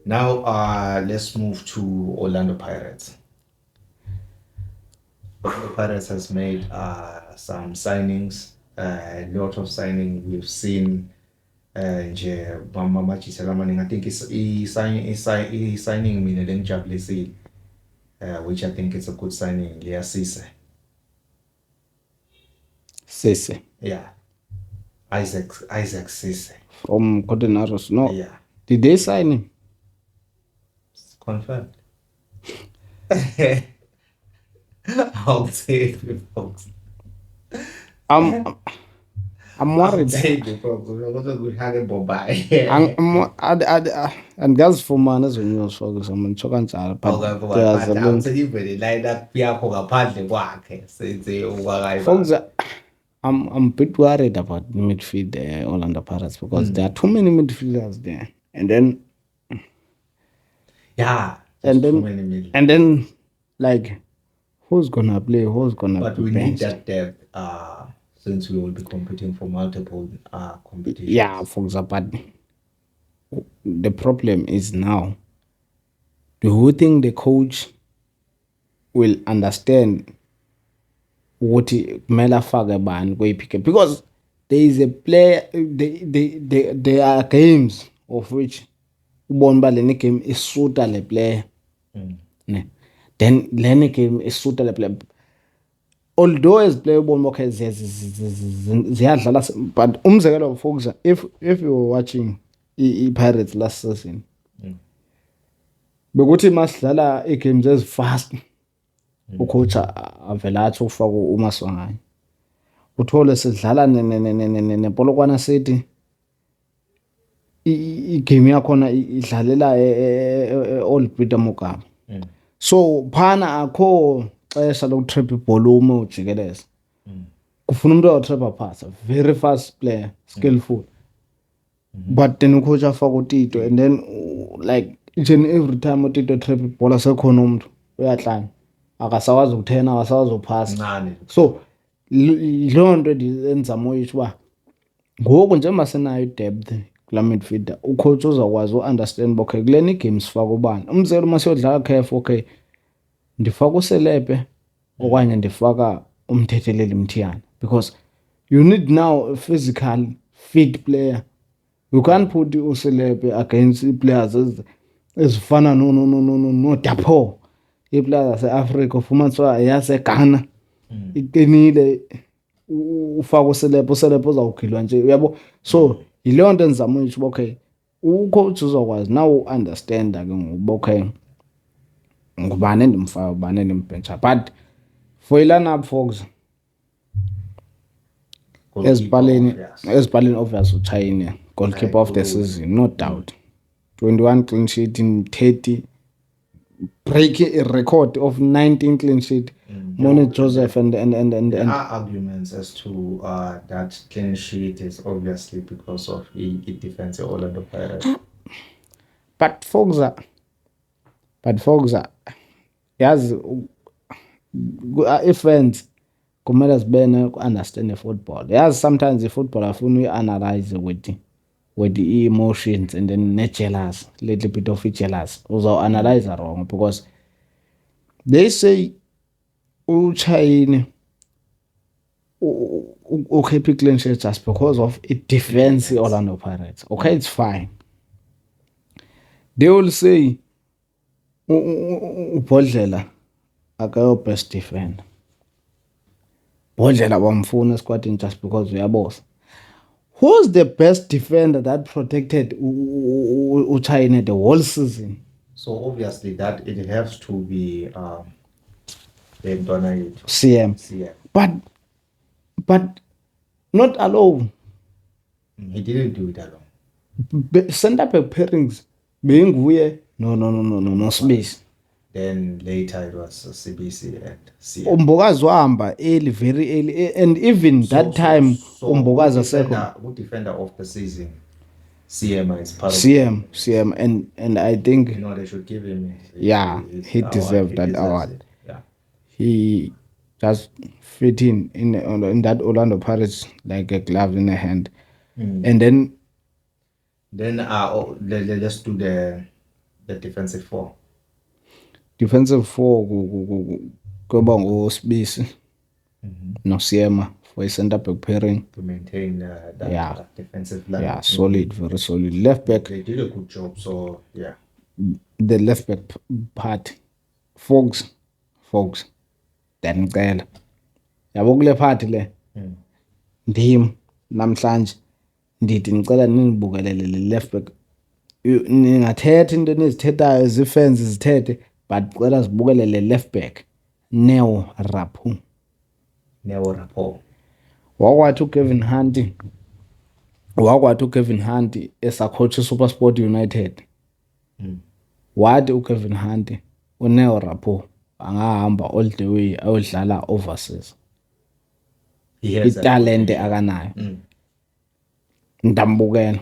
Now, let's move to Orlando Pirates. Orlando Pirates has made some signings, a lot of signing. We've seen nje mamajisela amaningi. I think i-signing mina lengijabulisile, which I think is a good signing. Leah Cisse. Cisse. Yeah. Isaac Cisse. From Cotonaros. No. Yeah. Did they sign him? It's confirmed. I'll say it, folks. I'm worried. Angazifumana ezo news folks ngitsho kanjalo but folks, I'm a bit worried about the midfield Orlando Pirates because there are too many midfielders there, and then like who's gonna play, but we need that depth since we will be competing for multiple competitions. Yeah, folks, but the problem is now, do you think the coach will understand ukuthi kumele afake bani kuyiphique? Because there is a player, there are games of which ubona uba leni game isuta le player ne, then leni game isuta le player, although as player ubona okay ziyadlala, but umzekelo folks, if you were watching i-Pirates last season, bekuthi masidlala i-games ezifast ucoach avela athi ufaka uMaswanganyi, uthole sidlala nePolokwane City, igame yakhona idlalela Old Peter Mokaba. So phana akho xesha lokutrap ibhola uma ujikeleza, kufuna umuntu otrap pass, very fast player, skillful. But then ucoach afaka uTito, and then like each and every time uTito trap ibhola sekhona umuntu uyahlanya akasawazi ukuthena, akasawazi uphasa. So leyo nto enzama uyisho uba ngoku njengoba senayo i-depth kula midfielder, ucoach uzawukwazi u-understand okay kuleni game sifaka ubani. Umzekelo uma siyodlala caref, okay ndifaka uSelepe okanye ndifaka uMthetheleli Mthiyana, because you need now a physical fit player. You can't put uSelepe against players ezifana no Dapo, iplayers zase-Africa ufumanisa yaseGhana iqinile, ufaka uSelepe uzawukhilwa nje, uyabo. So yileyo nto endizama uyisho okay ucoach uzokwazi now u-understanda ke ngoba okay ngubani endimfaka, ubani endimbhentsha. But for i-lineup folks, ezipaleni obvious uChina goalkeeper of the season, no doubt. 21 clean sheet in 30, breaking a record of 19 clean sheet. Mone Joseph and there are arguments as to that clean sheet is obviously because of the defense of Orlando Pirates. But folks, yes, if fans kumele sibene understand football. Yes, sometimes the football afuna uyi-analyze with the emotions and then jealous, little bit of jealous. Also analyze wrong because they say uChina keep clean sheet just because of it defense Orlando Pirates. Okay, it's fine. They will say uBhodlela akayo best defender. Bhodlela bamfuna esquadini just because uyabosa. Who's the best defender that protected China the whole season? So obviously that it has to be CM. But not alone. He didn't do it alone. Center back pairings being weird. No space. Then later it was CBC and CM. Umbokazi wahamba early, very early, and even that time Umbokazi second. Good defender of the season. CM is part of CM, and I think they should give him. He deserved that award. Yeah, he just fit in that Orlando Pirates like a glove in a hand, and then let's do the the defensive four? Defensive four kuba nguSibisi noSiema for a center back pairing. To maintain that Yeah. defensive line. Yeah, solid, very solid. Left back, They did a good job. So yeah. the left back part, Fogs, ndiyanicela. Yabo kule part le. Ndim namhlanje ndithi ngicela ningibukelele le left back. Ningathetha into enizithethayo zifans zithethe, but cela zibukelele left back. Neo Rapo. Wakwathi uKevin Hunt esacoach Supersport United. Wathi uKevin Hunt uNeo Rapo angahamba all the way ayodlala overseas. Italente akanayo. Ndambukela.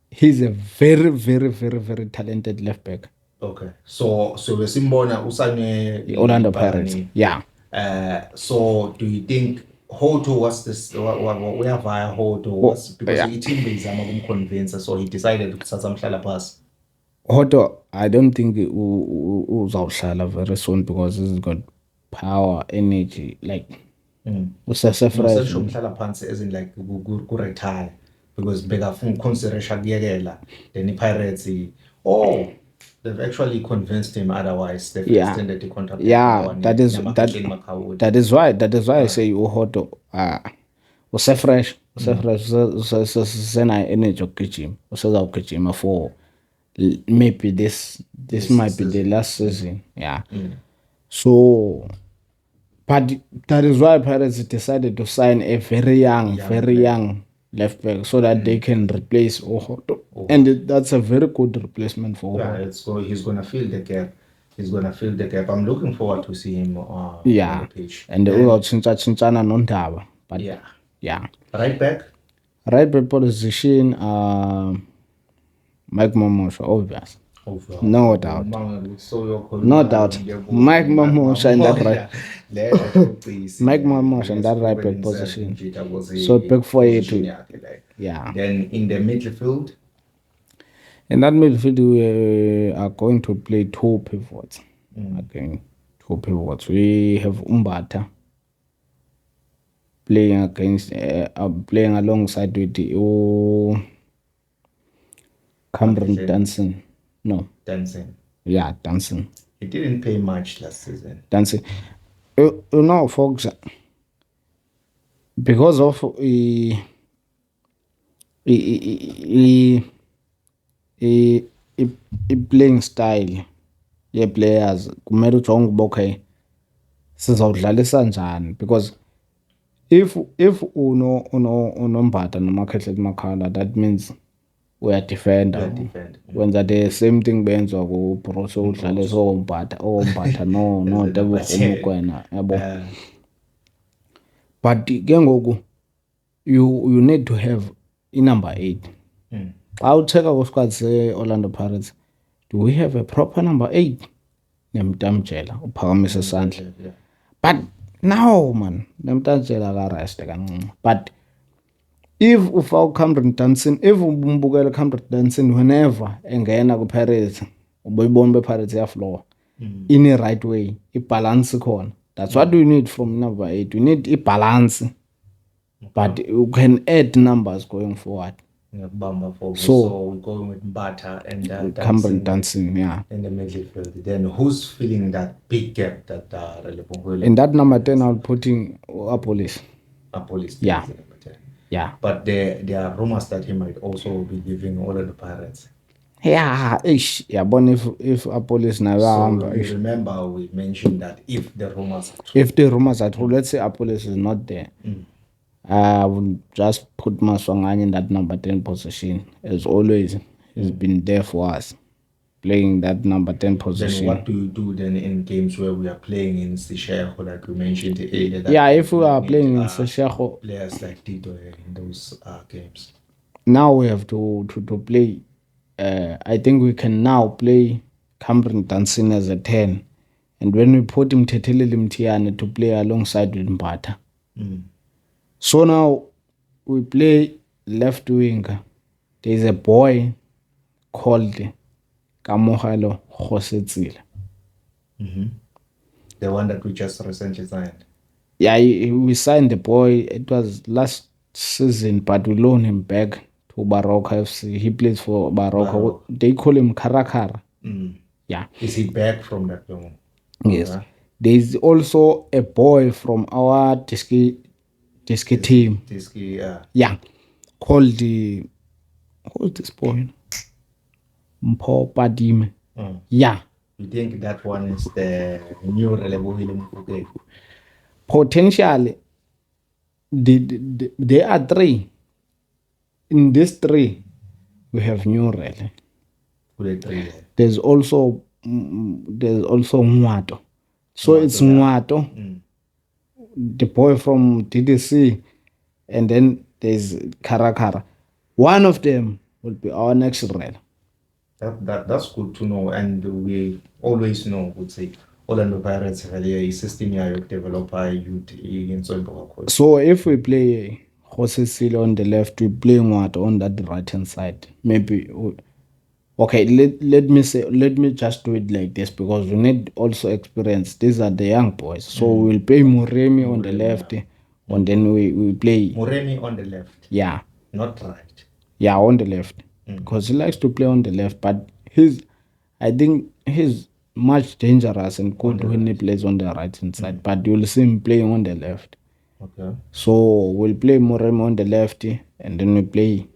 He's a very, very, very, very talented left back. Okay. So besimbona usane Orlando Pirates. Yeah. So do you think Hoto was this where via Hoto was because he team bezama kumconvince, so he decided ukuthatha mhlala phasi? Hoto, I don't think uzawuhlala very soon because he's got power, energy, like usasefresh. Mhlala phansi as in like ku-retire because bekafuna ukuconsideration kuyekela, then iPirates they've actually convinced him otherwise. They've extended the contract. Yeah, that is why I say uHoto usefresh usena energy okugijima usezawugijima for maybe this might be the last season. Yeah. So but that is why Pirates decided to sign a very young left back so that they can replace Ohoto. And that's a very good replacement for Ohoto. He's going to fill the gap. I'm looking forward to see him on the pitch. And uzawutshintsha noNdaba. But yeah. Right back position, Mike Momosha, obvious. No doubt. Mike Momosha in that right. Mike Momosha in that right back position. So back for you too. Yeah. Then in the midfield. In that midfield, we are going to play two pivots. Okay, two pivots. We have Umbata playing alongside with the Cameron Danson. No. Danson. Yeah, Danson. He didn't play much last season. Danson. You know, folks, because of playing style ye-players, kumele ujonge ukuba okay sizawudlalisa njani, because if unoMbatha noMakhehle Makhala, that means uyadefenda, wenza the same thing benzwa ku-Bro, so udlale oMbatha no Tebogo yabo. But ke ngoku you need to have number 8. Xa ucheka ku-squad se-Orlando Pirates, do we have a proper number 8? Nemtamjela uphakamise isandla. But now man, Nemtamjela akareste kancinci. But if ufaka Cameron Danson, if umbukela Cameron Danson whenever engena ku-Pirates, ubuyibona be-Pirates iyaflowa in a right way, ibalance khona. That's what we need from number 8. We need ibalance, but you can add numbers going forward. So we're going with Mbatha and Cameron Danson, yeah. In the midfield. Then who's filling that big gap that Relebongwe? In that number 10, I'm putting Apolis. Yeah. Yeah. But there are rumors that he might also be giving all of the Pirates. Yeah, but if Apolis now. So you remember we mentioned that if the rumors are true, let's say Apolis is not there. I will just put Maswangani in that number 10 position. As always, he's been there for us, playing that number 10 position. Then what do you do then in games where we are playing in Seshego, like we mentioned earlier? If we are playing in Seshego, players like Tito in those games. Now we have to play. I think we can now play Cameron Danson as a 10. And when we put him Tetele Limtiane to play alongside with Mbatha. So now we play left wing. There's a boy called Kamogelo Kgosetsile. The one that we just recently signed. Yeah, we signed the boy. It was last season, but we loaned him back to Baroka FC. He plays for Baroka. They call him Karakara. Yeah. Is he back from that loan? Yes. There's also a boy from our Diski team. Diski, yeah. Yeah. Called the who's this boy? Mpho Padime. Yeah. You think that one is the new Relebohile Mufokeng? Potentially, there are three. In these three, we have new Rele. There's also Ngwato. So it's Ngwato, the boy from DDC, and then there's Karakara. One of them will be our next Rele. That's good to know, and we always know, would say, Orlando Pirates have a system here develop by youth in Solboko. So if we play Kgosetsile on the left, we play Ngwato on that right hand side. Maybe okay, let me just do it like this because we need also experience. These are the young boys. So we'll play Moremi on the left, and then we play Moremi on the left. Yeah. Not right. Yeah, on the left. Because he likes to play on the left, but I think he's much dangerous and good when he plays on the right hand side. But you'll see him playing on the left. Okay. So we'll play Moremi on the left, and then we play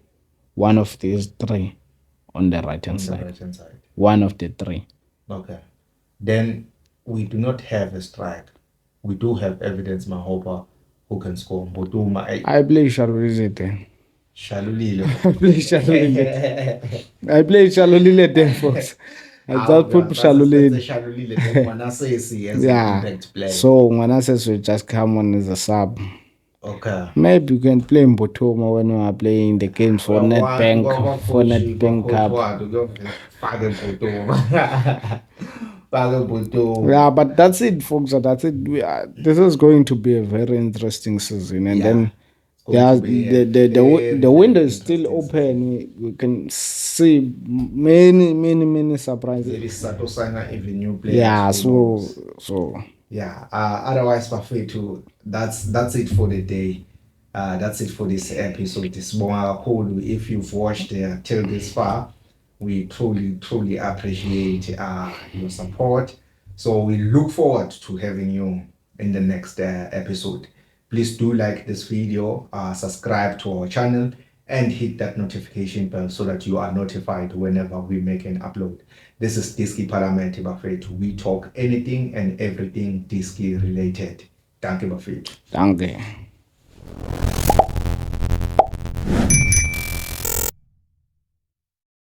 one of these three on the right hand side. One of the three. Okay. Then we do not have a strike. We do have evidence Mahopa who can score. I play Shalulile then. Shalulile. I play Shalulile then, folks. I just put Shalulile. Yeah. So Ngwanasese will just come on as a sub. Okay. Maybe you can play Mbotoma when we are playing the games for Nedbank Cup. Yeah, but that's it, folks. That's it. This is going to be a very interesting season, and then the window is still open. We can see many surprises. Yeah. So. Yeah. Otherwise, Bafethu, that's it for the day. That's it for this episode. This Bonga, if you've watched till this far, we truly appreciate your support. So we look forward to having you in the next episode. Please do like this video, subscribe to our channel, and hit that notification bell so that you are notified whenever we make an upload. This is Diski Parliament Bafethu. We talk anything and everything Diski related. Danke Bafethu. Danke.